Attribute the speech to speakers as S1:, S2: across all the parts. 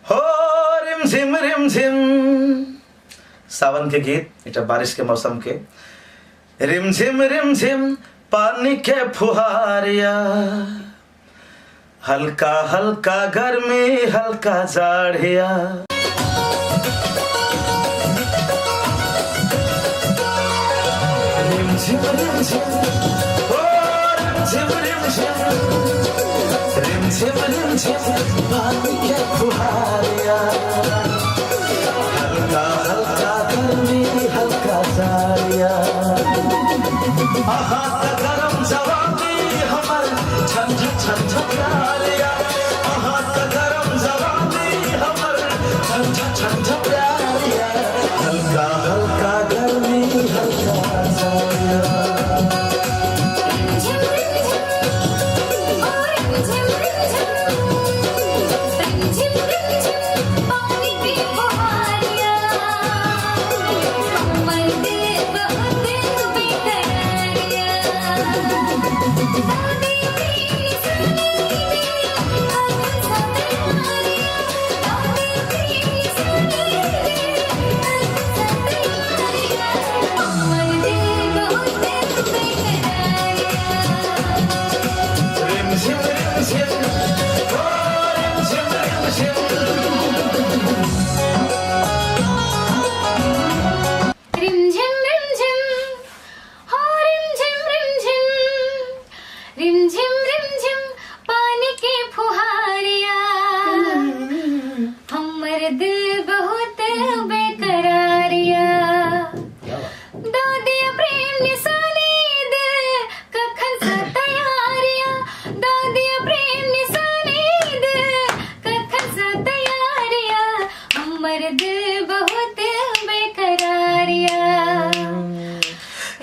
S1: हो रिम झिम सावन के गीत इटा बारिश के मौसम के रिम झिम पानी के फुहारिया हल्का हल्का गर्मी हल्का जाड़िया रिम झिम पानी के फुहारिया हल्का हल्का गर्मी हल्का जाड़िया आहा गरम जवानी हमर छन छन प्यारिया आहा गरम जवानी हमर छन छन प्यारिया हल्का हल्का गर्मी हल्का जाड़िया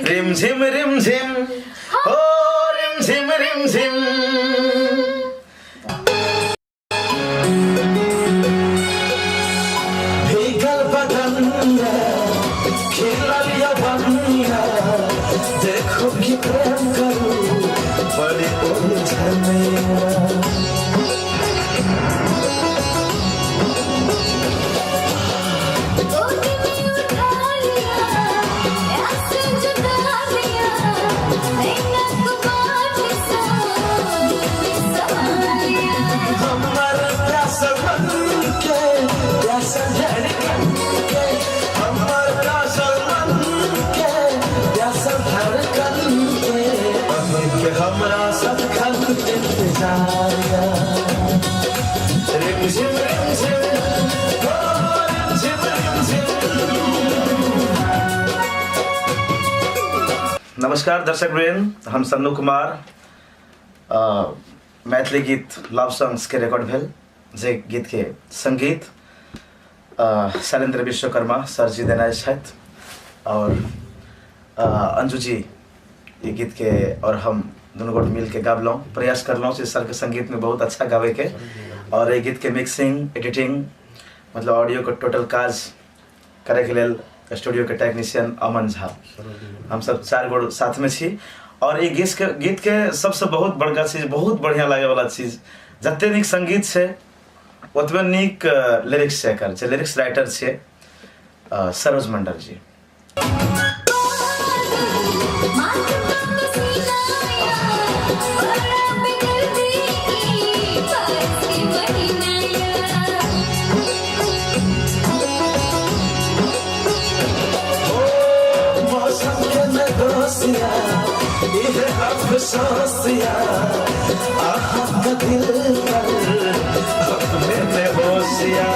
S1: रिम झिम हो रिम झिम भीगल बदन खिलल यौवन देखो कि प्रेम करूं बड़ी उलझन में हमरा सब खल इंतजारिया रिम झिम नमस्कार दर्शक वृंद हम सन्नू कुमार मैथिली गीत लव सॉन्ग्स के रिकॉर्ड भेल जे गीत के संगीत शैलेंद्र विश्वकर्मा सर जी देने छथि और अंजू जी ये गीत के और हम दोनों गोट मिल के गाबलों प्रयास करलों से सर के संगीत में बहुत अच्छा गावे के और ये गीत के मिक्सिंग एडिटिंग मतलब ऑडियो के टोटल काज करे के लेल स्टूडियो के टेक्नीशियन अमन झा हम सब 4 गोट साथ में छी और ये गीत के सबसे बहुत बड़का चीज बहुत बढ़िया लागे वाला चीज जते निक संगीत से ओतबे निक लिरिक्स से कर लिरिक्स राइटर छे सरोज मंडल जी सोसिया आहा दिल पर अपने में होशिया